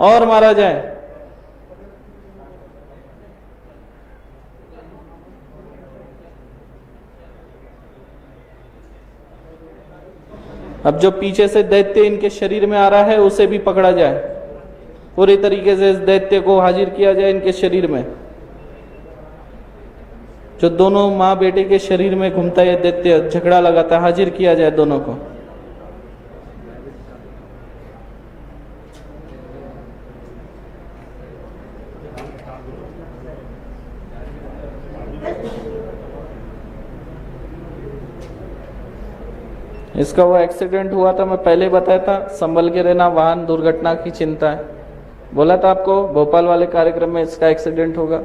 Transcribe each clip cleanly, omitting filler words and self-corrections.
और मारा जाए। अब जो पीछे से दैत्य इनके शरीर में आ रहा है उसे भी पकड़ा जाए, पूरी तरीके से इस दैत्य को हाजिर किया जाए इनके शरीर में। जो दोनों माँ बेटे के शरीर में घूमता है दैत्य, झगड़ा लगाता है, हाजिर किया जाए दोनों को। इसका वो एक्सीडेंट हुआ था, मैं पहले बताया था, संभल के रहना, वाहन दुर्घटना की चिंता है, बोला था आपको भोपाल वाले कार्यक्रम में इसका एक्सीडेंट होगा।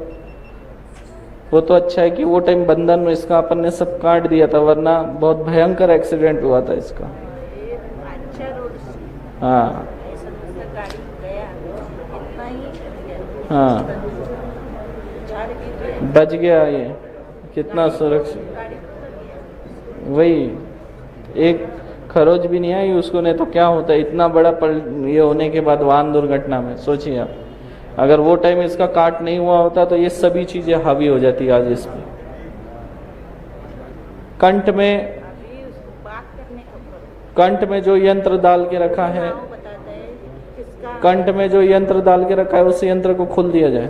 वो तो अच्छा है कि वो टाइम बंधन में इसका अपन ने सब काट दिया था, वरना बहुत भयंकर एक्सीडेंट हुआ था इसका। हाँ हाँ, बच गया ये, कितना सुरक्षित। वही एक खरोच भी नहीं आई उसको, नहीं तो क्या होता है इतना बड़ा ये होने के बाद वाहन दुर्घटना में। सोचिए आप, अगर वो टाइम इसका काट नहीं हुआ होता तो ये सभी चीजें हावी हो जाती आज इस पे। कंठ में जो यंत्र डाल के रखा है, कंठ में जो यंत्र डाल के रखा है उस यंत्र को खोल दिया जाए।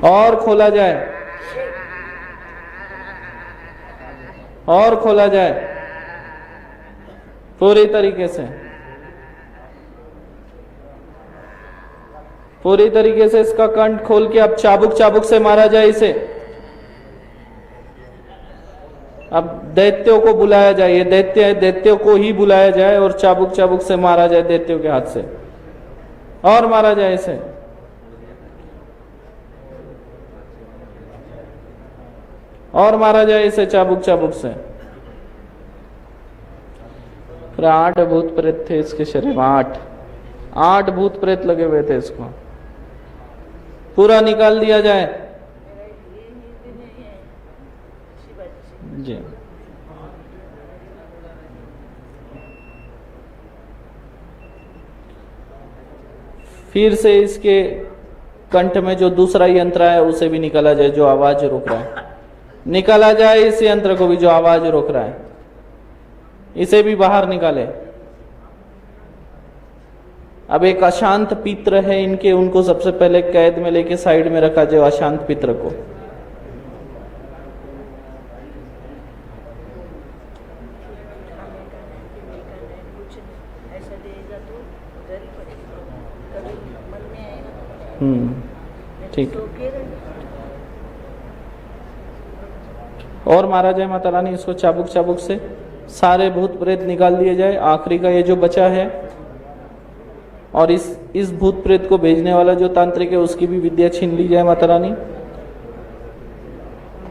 और खोला जाए, और खोला जाए पूरी तरीके से, पूरी तरीके से इसका कंठ खोल के अब चाबुक से मारा जाए इसे। अब दैत्यों को बुलाया जाए, ये दैत्य है, दैत्यों को ही बुलाया जाए और चाबुक से मारा जाए दैत्यों के हाथ से, और मारा जाए इसे। और मारा जाए इसे चाबुक से। फिर 8 भूत प्रेत थे इसके शरीर में, 8 भूत प्रेत लगे हुए थे, इसको पूरा निकाल दिया जाए जी। फिर से इसके कंठ में जो दूसरा यंत्र है उसे भी निकाला जाए, जो आवाज रोक रहा है, निकाला जाए इस यंत्र को भी जो आवाज रोक रहा है, इसे भी बाहर निकाले। अब एक अशांत पित्र है इनके, उनको सबसे पहले कैद में लेके साइड में रखा जाए, अशांत पित्र को। ठीक, और मारा जाए माता रानी इसको चाबुक से, सारे भूत प्रेत निकाल दिए जाए, आखिरी का ये जो बचा है। और इस भूत प्रेत को भेजने वाला जो तांत्रिक है उसकी भी विद्या छीन ली जाए माता रानी,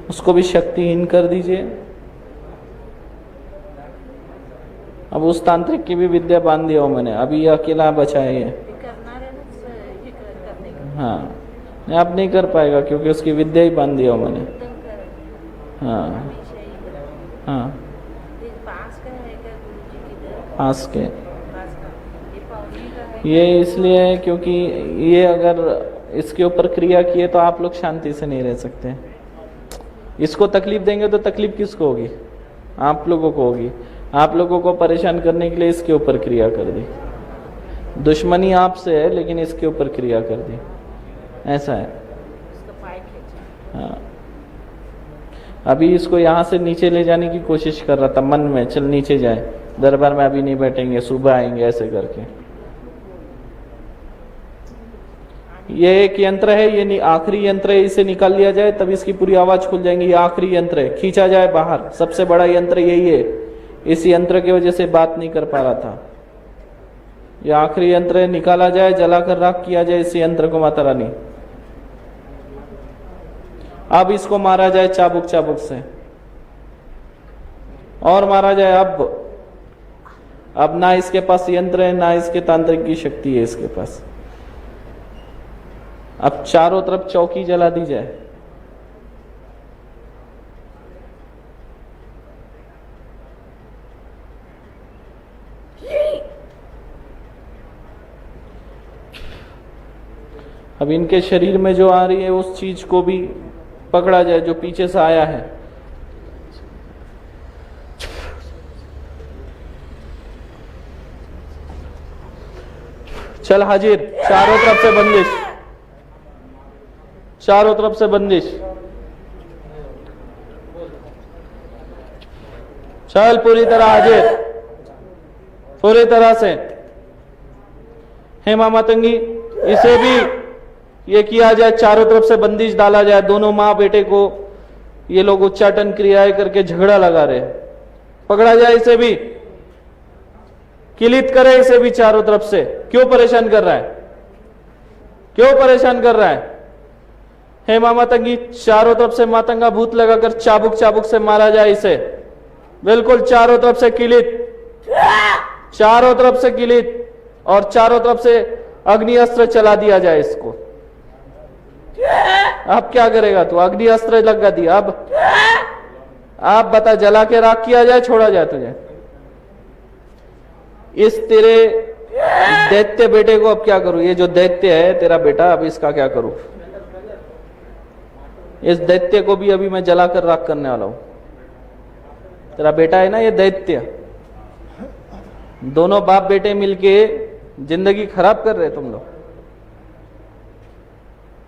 उसको भी शक्तिहीन कर दीजिए। अब उस तांत्रिक की भी विद्या बांध दिया हो मैंने, अभी ये अकेला बचा है ये। हाँ, आप नहीं कर पाएगा क्योंकि उसकी विद्या ही बांध दिया हो मैंने। हाँ हाँ, पास के ये इसलिए है क्योंकि ये अगर इसके ऊपर क्रिया किए तो आप लोग शांति से नहीं रह सकते। इसको तकलीफ देंगे तो तकलीफ किसको होगी? आप लोगों को होगी। आप लोगों को परेशान करने के लिए इसके ऊपर क्रिया कर दी। दुश्मनी आपसे है लेकिन इसके ऊपर क्रिया कर दी, ऐसा है। हाँ, अभी इसको यहाँ से नीचे ले जाने की कोशिश कर रहा था मन में, चल नीचे जाए, दरबार में अभी नहीं बैठेंगे, सुबह आएंगे, ऐसे करके। ये एक यंत्र है, ये आखिरी यंत्र है, इसे निकाल लिया जाए तब इसकी पूरी आवाज खुल जाएंगी। ये आखिरी यंत्र है, खींचा जाए बाहर। सबसे बड़ा यंत्र यही है, इस यंत्र की वजह से बात नहीं कर पा रहा था। ये आखिरी यंत्र है, निकाला जाए, जलाकर राख किया जाए इस यंत्र को माता रानी। अब इसको मारा जाए चाबुक से, और मारा जाए। अब ना इसके पास यंत्र है, ना इसके तांत्रिक की शक्ति है इसके पास। अब चारों तरफ चौकी जला दी जाए। अब इनके शरीर में जो आ रही है उस चीज को भी पकड़ा जाए जो पीछे से आया है। चल हाजिर, चारों तरफ से बंदिश, चारों तरफ से बंदिश। चल पूरी तरह हाजिर, पूरी तरह से। हेमा मातंगी, इसे भी ये किया जाए, चारों तरफ से बंदिश डाला जाए। दोनों माँ बेटे को ये लोग उच्चाटन क्रियाएं करके झगड़ा लगा रहे, पकड़ा जाए इसे भी, किलित करे इसे भी चारों तरफ से। क्यों परेशान कर रहा है, क्यों परेशान कर रहा है? हेमा मातंगी, चारों तरफ से मातंगा भूत लगाकर चाबुक चाबुक से मारा जाए इसे, बिल्कुल चारों तरफ से किलित, चारों तरफ से किलित, और चारों तरफ से अग्नि अस्त्र चला दिया जाए इसको। अब क्या करेगा तू? अग्नि अस्त्र लगा दिया, अब बता, जला के राख किया जाए, छोड़ा जाए तुझे? इस तेरे दैत्य बेटे को अब क्या करूं? ये जो दैत्य है तेरा बेटा, अब इसका क्या करूं? इस दैत्य को भी अभी मैं जलाकर राख करने वाला हूं। तेरा बेटा है ना ये दैत्य, दोनों बाप बेटे मिलके जिंदगी खराब कर रहे तुम लोग।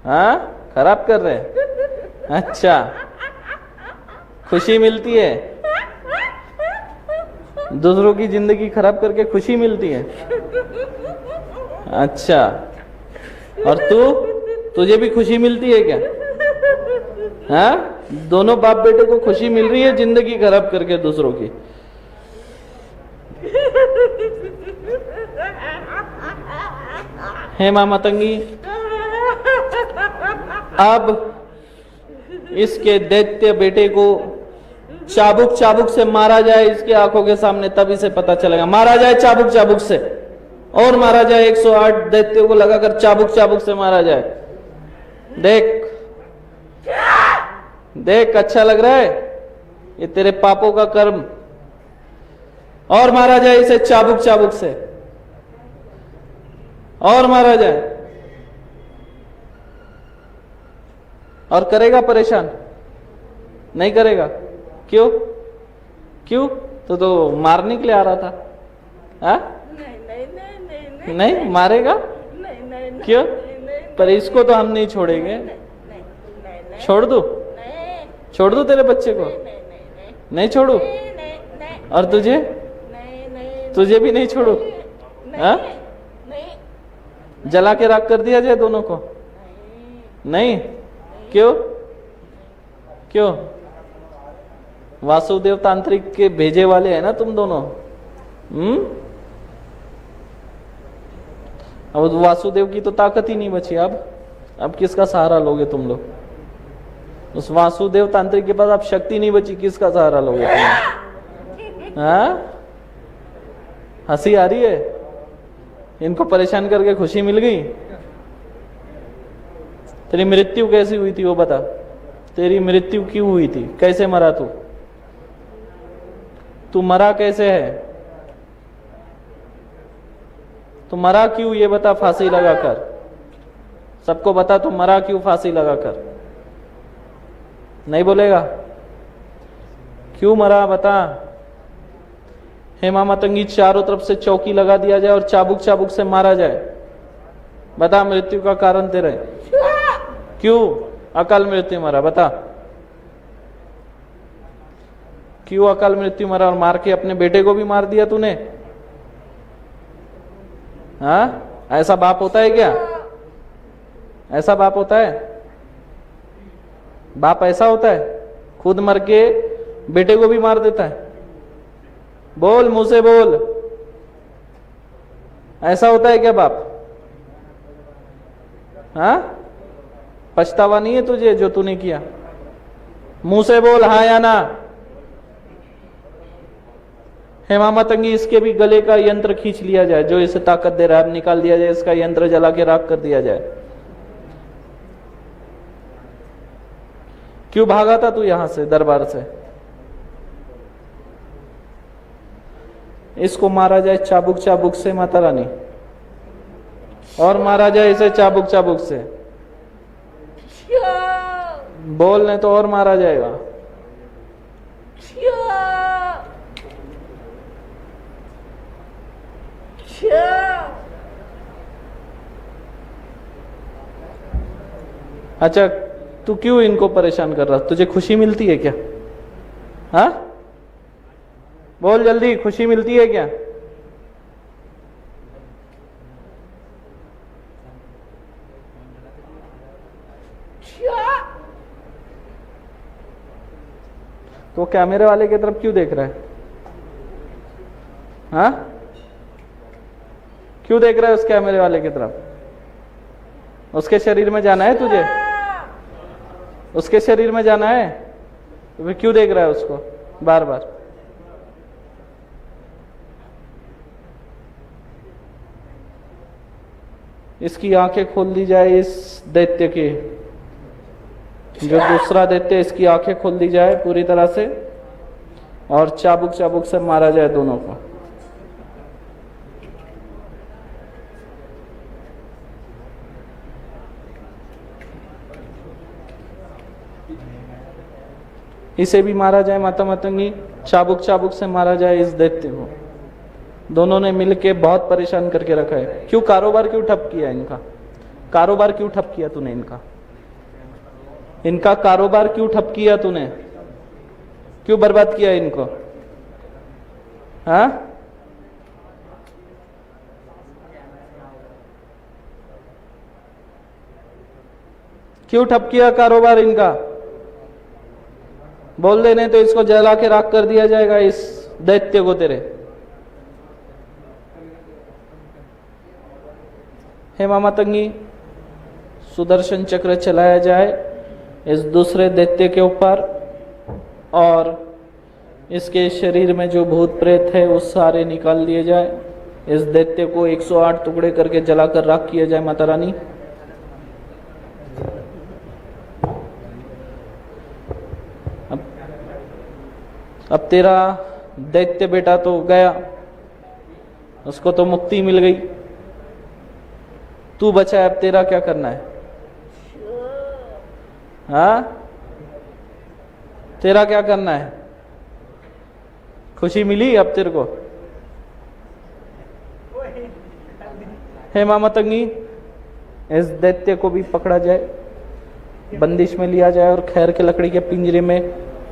हाँ, खराब कर रहे? अच्छा, खुशी मिलती है? दूसरों की जिंदगी खराब करके खुशी मिलती है? अच्छा, और तुझे भी खुशी मिलती है क्या? हाँ, दोनों बाप बेटे को खुशी मिल रही है जिंदगी खराब करके दूसरों की। हेमा मातंगी, अब इसके दैत्य बेटे को चाबुक चाबुक से मारा जाए इसकी आंखों के सामने, तब इसे पता चलेगा। मारा जाए चाबुक चाबुक से, और मारा जाए, 108 दैत्यों को लगाकर चाबुक चाबुक से मारा जाए। देख देख, अच्छा लग रहा है ये तेरे पापों का कर्म। और मारा जाए इसे चाबुक चाबुक से, और मारा जाए। और करेगा परेशान? नहीं करेगा? क्यों? क्यों? तो मारने के लिए आ रहा था। हाँ? नहीं मारेगा? क्यों? पर इसको तो हम नहीं छोड़ेंगे। छोड़ दो? छोड़ दो तेरे बच्चे को? नहीं छोड़ू? और तुझे? तुझे भी नहीं छोड़ू? हाँ? जला के राख कर दिया जाए दोनों को? नहीं? क्यों? क्यों? वासुदेव तांत्रिक के भेजे वाले हैं ना तुम दोनों। अब वासुदेव की तो ताकत ही नहीं बची। अब किसका सहारा लोगे तुम लोग? उस वासुदेव तांत्रिक के पास अब शक्ति नहीं बची, किसका सहारा लोगे तुम? हाँ? हंसी आ रही है? इनको परेशान करके खुशी मिल गई? तेरी मृत्यु कैसी हुई थी वो बता। तेरी मृत्यु क्यों हुई थी? कैसे मरा तू? तू मरा कैसे है? तू मरा क्यों ये बता, फांसी लगाकर। सबको बता, तू मरा क्यों फांसी लगाकर? नहीं बोलेगा? क्यों मरा बता। हेमा मातंगी, चारों तरफ से चौकी लगा दिया जाए और चाबुक चाबुक से मारा जाए। बता, मृत्यु का कारण तेरा है। क्यों अकाल मृत्यु मरा? बता, क्यों अकाल मृत्यु मरा? और मार के अपने बेटे को भी मार दिया तूने। हाँ? ऐसा बाप होता है क्या? ऐसा बाप होता है? बाप ऐसा होता है? खुद मर के बेटे को भी मार देता है? बोल, मुंह से बोल, ऐसा होता है क्या बाप? हाँ? पछतावा नहीं है तुझे जो तूने किया? मुंह से बोल, हाँ या ना। हेमा मातंगी, इसके भी गले का यंत्र खींच लिया जाए, जो इसे ताकत दे रहा है, अब निकाल दिया जाए, इसका यंत्र जला के राख कर दिया जाए। क्यों भागा था तू यहां से, दरबार से? इसको मारा जाए चाबुक चाबुक से माता रानी, और मारा जाए इसे चाबुक चाबुक से। बोलने तो और मारा जाएगा। अच्छा, तू क्यों इनको परेशान कर रहा? तुझे खुशी मिलती है क्या? हाँ, बोल जल्दी, खुशी मिलती है क्या? तो कैमरे वाले की तरफ क्यों देख रहा है? हाँ, क्यों देख रहा है उस कैमरे वाले की तरफ? उसके शरीर में जाना है तुझे? उसके शरीर में जाना है तो फिर क्यों देख रहा है उसको बार बार? इसकी आंखें खोल दी जाए इस दैत्य की, जो दूसरा दैत्य, इसकी आंखें खोल दी जाए पूरी तरह से और चाबुक चाबुक से मारा जाए दोनों को। इसे भी मारा जाए माता मतंगी, चाबुक चाबुक से मारा जाए इस दैत्य को। दोनों ने मिलके बहुत परेशान करके रखा है। क्यों कारोबार क्यों ठप किया इनका? कारोबार क्यों ठप किया तूने इनका? इनका कारोबार क्यों ठप किया तूने? क्यों बर्बाद किया इनको? हाँ, क्यों ठप किया कारोबार इनका? बोल दे, नहीं तो इसको जला के राख कर दिया जाएगा इस दैत्य को तेरे। हे मामा तंगी, सुदर्शन चक्र चलाया जाए इस दूसरे दैत्य के ऊपर और इसके शरीर में जो भूत प्रेत है वो सारे निकाल दिए जाए। इस दैत्य को 108 टुकड़े करके जलाकर राख किया जाए माता रानी। अब तेरा दैत्य बेटा तो गया, उसको तो मुक्ति मिल गई, तू बचा है, अब तेरा क्या करना है? हाँ, तेरा क्या करना है? खुशी मिली अब तेरे को? हे मामा तंगी, इस दैत्य को भी पकड़ा जाए, बंदिश में लिया जाए और खैर के लकड़ी के पिंजरे में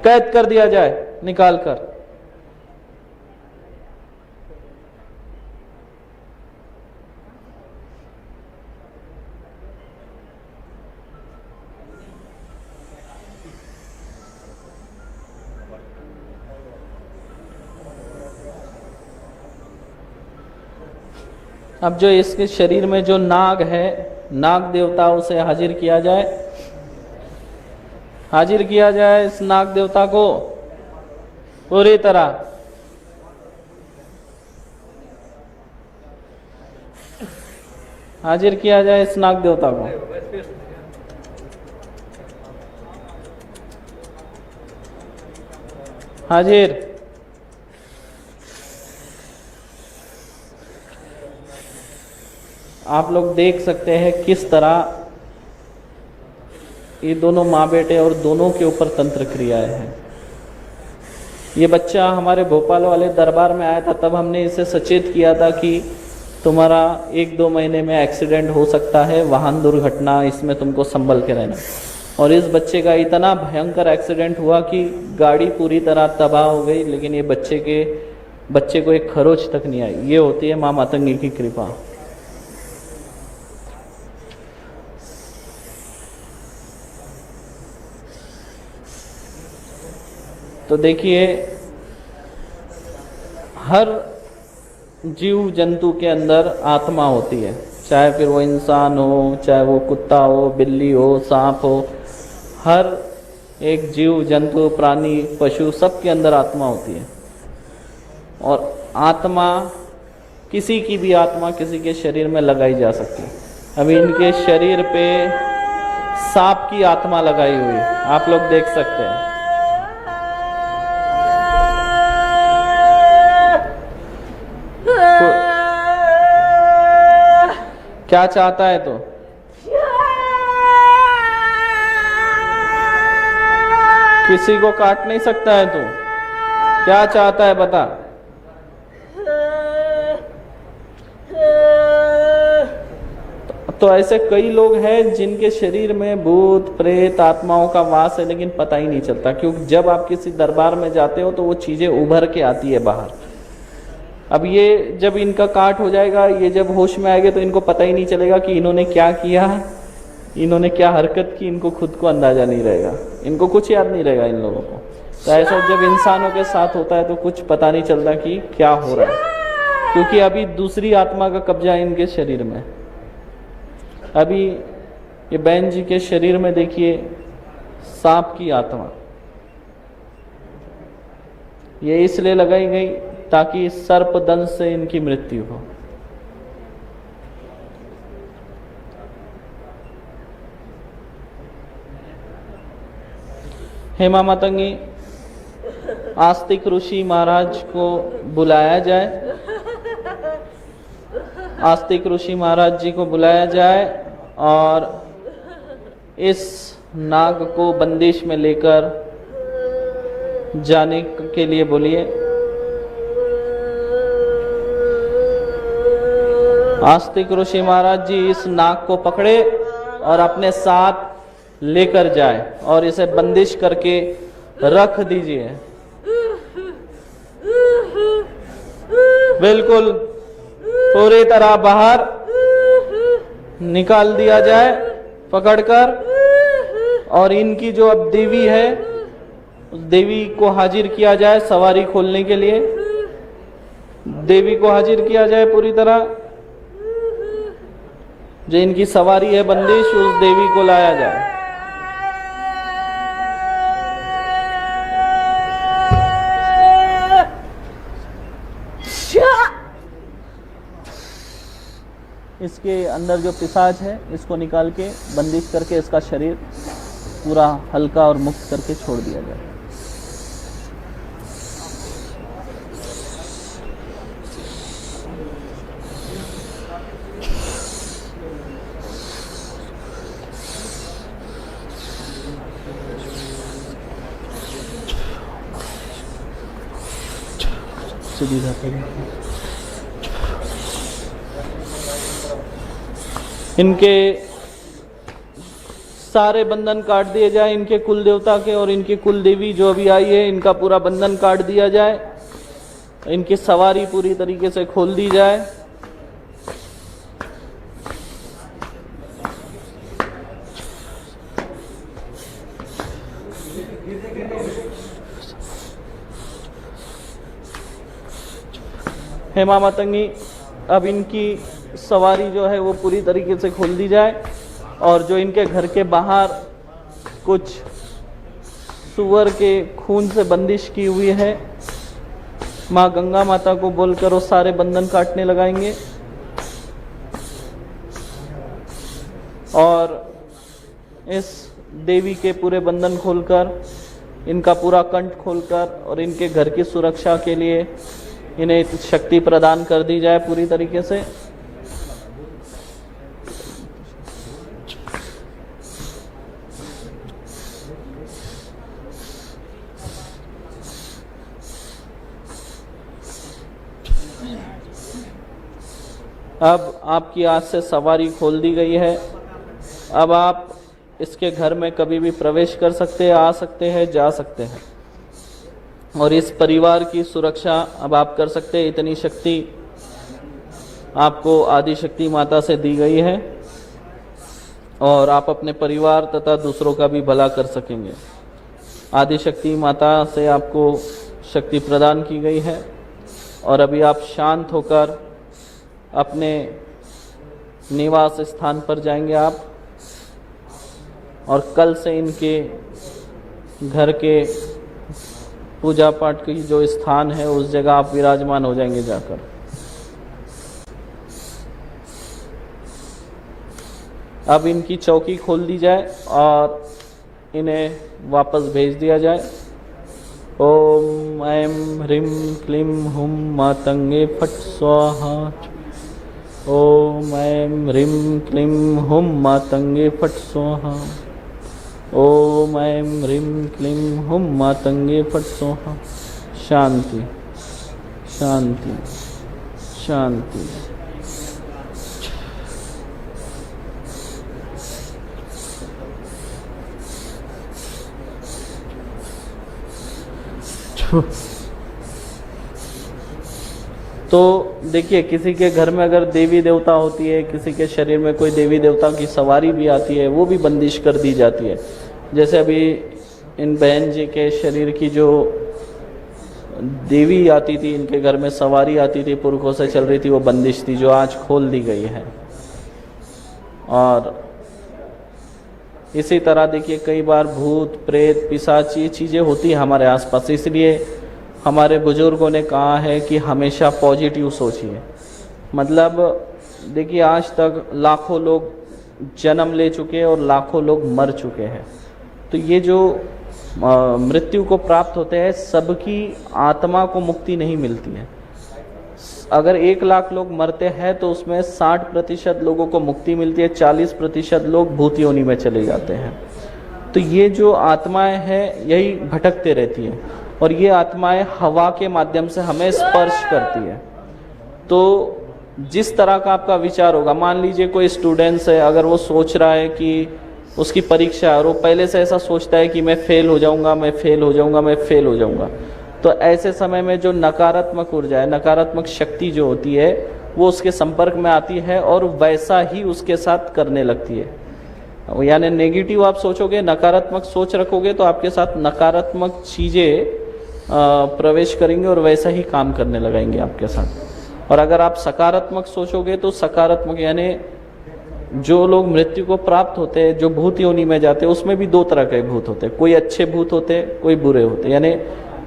कैद कर दिया जाए निकाल कर। अब जो इसके शरीर में जो नाग है, नाग देवता, उसे हाजिर किया जाए, हाजिर किया जाए इस नाग देवता को पूरी तरह। हाजिर किया जाए इस नाग देवता को। हाजिर। आप लोग देख सकते हैं किस तरह ये दोनों माँ बेटे और दोनों के ऊपर तंत्र क्रियाएं हैं। ये बच्चा हमारे भोपाल वाले दरबार में आया था, तब हमने इसे सचेत किया था कि तुम्हारा 1-2 महीने में एक्सीडेंट हो सकता है, वाहन दुर्घटना, इसमें तुमको संभल के रहना। और इस बच्चे का इतना भयंकर एक्सीडेंट हुआ कि गाड़ी पूरी तरह तबाह हो गई, लेकिन ये बच्चे को एक खरोच तक नहीं आई। ये होती है माँ मातंगी की कृपा। तो देखिए, हर जीव जंतु के अंदर आत्मा होती है, चाहे फिर वो इंसान हो, चाहे वो कुत्ता हो, बिल्ली हो, सांप हो। हर एक जीव जंतु, प्राणी, पशु, सब के अंदर आत्मा होती है। और आत्मा, किसी की भी आत्मा किसी के शरीर में लगाई जा सकती है। अभी इनके शरीर पे सांप की आत्मा लगाई हुई है, आप लोग देख सकते हैं। क्या चाहता है तो? किसी को काट नहीं सकता है तू। क्या चाहता है बता। तो ऐसे कई लोग हैं जिनके शरीर में भूत प्रेत आत्माओं का वास है, लेकिन पता ही नहीं चलता, क्योंकि जब आप किसी दरबार में जाते हो तो वो चीजें उभर के आती है बाहर। अब ये जब इनका काट हो जाएगा, ये जब होश में आएंगे तो इनको पता ही नहीं चलेगा कि इन्होंने क्या किया, इन्होंने क्या हरकत की, इनको खुद को अंदाजा नहीं रहेगा, इनको कुछ याद नहीं रहेगा इन लोगों को। तो ऐसा जब इंसानों के साथ होता है तो कुछ पता नहीं चलता कि क्या हो रहा है, क्योंकि अभी दूसरी आत्मा का कब्जा है इनके शरीर में। अभी ये बहन जी के शरीर में देखिए सांप की आत्मा, ये इसलिए लगाई गई ताकि सर्प दंश से इनकी मृत्यु हो। हेमा मातंगी, आस्तिक ऋषि महाराज को बुलाया जाए, आस्तिक ऋषि महाराज जी को बुलाया जाए और इस नाग को बंदिश में लेकर जाने के लिए बोलिए। आस्तिक ऋषि महाराज जी इस नाग को पकड़े और अपने साथ लेकर जाए और इसे बंदिश करके रख दीजिए। बिल्कुल पूरी तरह बाहर निकाल दिया जाए पकड़कर, और इनकी जो अब देवी है उस देवी को हाजिर किया जाए सवारी खोलने के लिए। देवी को हाजिर किया जाए पूरी तरह, जो इनकी सवारी है बंदिश, उस देवी को लाया जाए। इसके अंदर जो पिशाच है इसको निकाल के बंदिश करके इसका शरीर पूरा हल्का और मुक्त करके छोड़ दिया जाए। इनके सारे बंधन काट दिए जाए, इनके कुल देवता के और इनकी कुल देवी जो अभी आई है इनका पूरा बंधन काट दिया जाए, इनकी सवारी पूरी तरीके से खोल दी जाए। हेमा मातंगी, अब इनकी सवारी जो है वो पूरी तरीके से खोल दी जाए, और जो इनके घर के बाहर कुछ सुअर के खून से बंदिश की हुई है, माँ गंगा माता को बोलकर वो सारे बंधन काटने लगाएंगे और इस देवी के पूरे बंधन खोलकर, इनका पूरा कंठ खोलकर और इनके घर की सुरक्षा के लिए इन्हें शक्ति प्रदान कर दी जाए पूरी तरीके से। अब आपकी आज से सवारी खोल दी गई है। अब आप इसके घर में कभी भी प्रवेश कर सकते हैं, आ सकते हैं, जा सकते हैं, और इस परिवार की सुरक्षा अब आप कर सकते हैं। इतनी शक्ति आपको आदि शक्ति माता से दी गई है और आप अपने परिवार तथा दूसरों का भी भला कर सकेंगे। आदि शक्ति माता से आपको शक्ति प्रदान की गई है और अभी आप शांत होकर अपने निवास स्थान पर जाएंगे आप, और कल से इनके घर के पूजा पाठ की जो स्थान है उस जगह आप विराजमान हो जाएंगे जाकर। अब इनकी चौकी खोल दी जाए और इन्हें वापस भेज दिया जाए। ओम ऐं ह्रीं क्लीं हुं मातंगे फट स्वाहा। ओम ऐं ह्रीं क्लीं हुं मातंगे फट स्वाहा। ओम ऐं ह्रीं क्लीं हुं मातंगे फट स्वाहा। शांति शांति शांति। तो देखिए, किसी के घर में अगर देवी देवता होती है, किसी के शरीर में कोई देवी देवता की सवारी भी आती है, वो भी बंदिश कर दी जाती है। जैसे अभी इन बहन जी के शरीर की जो देवी आती थी, इनके घर में सवारी आती थी, पुरखों से चल रही थी, वो बंदिश थी, जो आज खोल दी गई है। और इसी तरह देखिए, कई बार भूत प्रेत पिशाच ये चीज़ें होती हैं हमारे आसपास। इसलिए हमारे बुजुर्गों ने कहा है कि हमेशा पॉजिटिव सोचिए। मतलब देखिए, आज तक लाखों लोग जन्म ले चुके हैं और लाखों लोग मर चुके हैं। तो ये जो मृत्यु को प्राप्त होते हैं, सबकी आत्मा को मुक्ति नहीं मिलती है। अगर 1,00,000 लोग मरते हैं तो उसमें 60% लोगों को मुक्ति मिलती है, 40% लोग भूत योनि में चले जाते हैं। तो ये जो आत्माएं हैं, यही भटकते रहती हैं, और ये आत्माएं हवा के माध्यम से हमें स्पर्श करती है। तो जिस तरह का आपका विचार होगा, मान लीजिए कोई स्टूडेंट्स है, अगर वो सोच रहा है कि उसकी परीक्षा है और वो पहले से ऐसा सोचता है कि मैं फेल हो जाऊंगा, मैं फेल हो जाऊंगा, मैं फेल हो जाऊंगा, तो ऐसे समय में जो नकारात्मक ऊर्जा है, नकारात्मक शक्ति जो होती है, वो उसके संपर्क में आती है और वैसा ही उसके साथ करने लगती है। यानी नेगेटिव आप सोचोगे, नकारात्मक सोच रखोगे, तो आपके साथ नकारात्मक चीज़ें प्रवेश करेंगे और वैसा ही काम करने लगाएंगे आपके साथ। और अगर आप सकारात्मक सोचोगे तो सकारात्मक, यानी जो लोग मृत्यु को प्राप्त होते हैं, जो भूत योनि में जाते हैं, उसमें भी 2 तरह के भूत होते हैं। कोई अच्छे भूत होते हैं, कोई बुरे होते हैं। यानी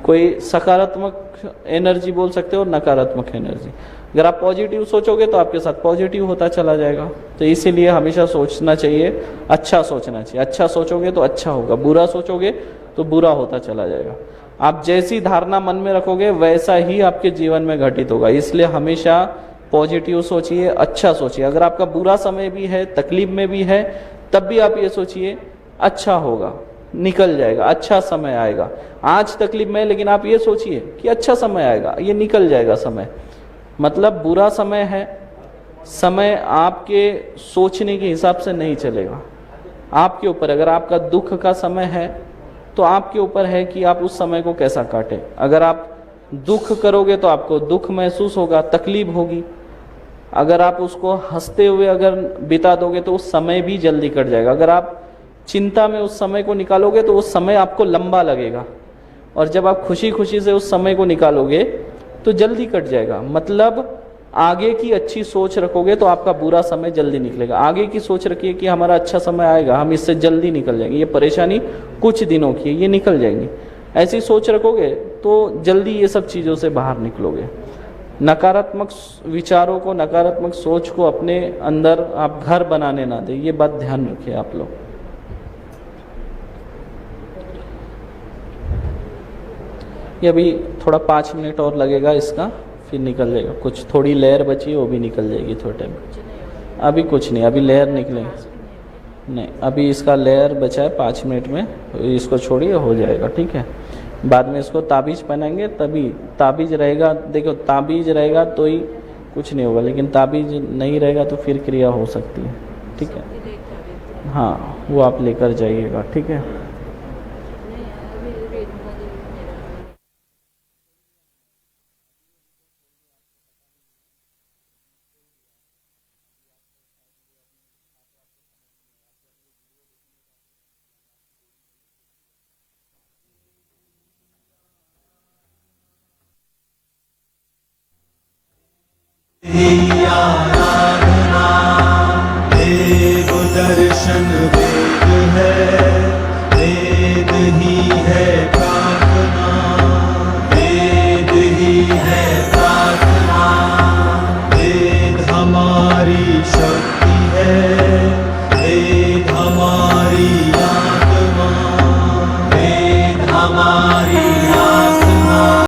कोई सकारात्मक एनर्जी बोल सकते हो और नकारात्मक एनर्जी। अगर आप पॉजिटिव सोचोगे तो आपके साथ पॉजिटिव होता चला जाएगा। तो इसीलिए हमेशा सोचना चाहिए, अच्छा सोचना चाहिए। अच्छा सोचोगे तो अच्छा होगा, बुरा सोचोगे तो बुरा होता चला जाएगा। आप जैसी धारणा मन में रखोगे, वैसा ही आपके जीवन में घटित होगा। इसलिए हमेशा पॉजिटिव सोचिए, अच्छा सोचिए। अगर आपका बुरा समय भी है, तकलीफ में भी है, तब भी आप ये सोचिए अच्छा होगा, निकल जाएगा, अच्छा समय आएगा। आज तकलीफ में, लेकिन आप ये सोचिए कि अच्छा समय आएगा, ये निकल जाएगा समय। मतलब बुरा समय है, समय आपके सोचने के हिसाब से नहीं चलेगा, आपके ऊपर। अगर आपका दुख का समय है तो आपके ऊपर है कि आप उस समय को कैसा काटें। अगर आप दुख करोगे तो आपको दुख महसूस होगा, तकलीफ होगी। अगर आप उसको हंसते हुए अगर बिता दोगे तो उस समय भी जल्दी कट जाएगा। अगर आप चिंता में उस समय को निकालोगे तो उस समय आपको लंबा लगेगा, और जब आप खुशी खुशी से उस समय को निकालोगे तो जल्दी कट जाएगा। मतलब आगे की अच्छी सोच रखोगे तो आपका बुरा समय जल्दी निकलेगा। आगे की सोच रखिए कि हमारा अच्छा समय आएगा, हम इससे जल्दी निकल जाएंगे, ये परेशानी कुछ दिनों की है, ये निकल जाएंगी। ऐसी सोच रखोगे तो जल्दी ये सब चीज़ों से बाहर निकलोगे। नकारात्मक विचारों को, नकारात्मक सोच को अपने अंदर आप घर बनाने ना दें, ये बात ध्यान रखिए आप लोग। ये अभी थोड़ा 5 मिनट और लगेगा इसका, फिर निकल जाएगा। कुछ थोड़ी लेयर बची है, वो भी निकल जाएगी थोड़े टाइम। अभी कुछ नहीं, अभी लेयर निकलेगी नहीं, अभी इसका लेयर बचा है 5 मिनट में, इसको छोड़िए, हो जाएगा, ठीक है। बाद में इसको ताबीज पहनाएंगे, तभी ताबीज रहेगा। देखो, ताबीज रहेगा तो ही कुछ नहीं होगा, लेकिन ताबीज नहीं रहेगा तो फिर क्रिया हो सकती है, ठीक है। हाँ, वो आप लेकर जाइएगा, ठीक है। Hey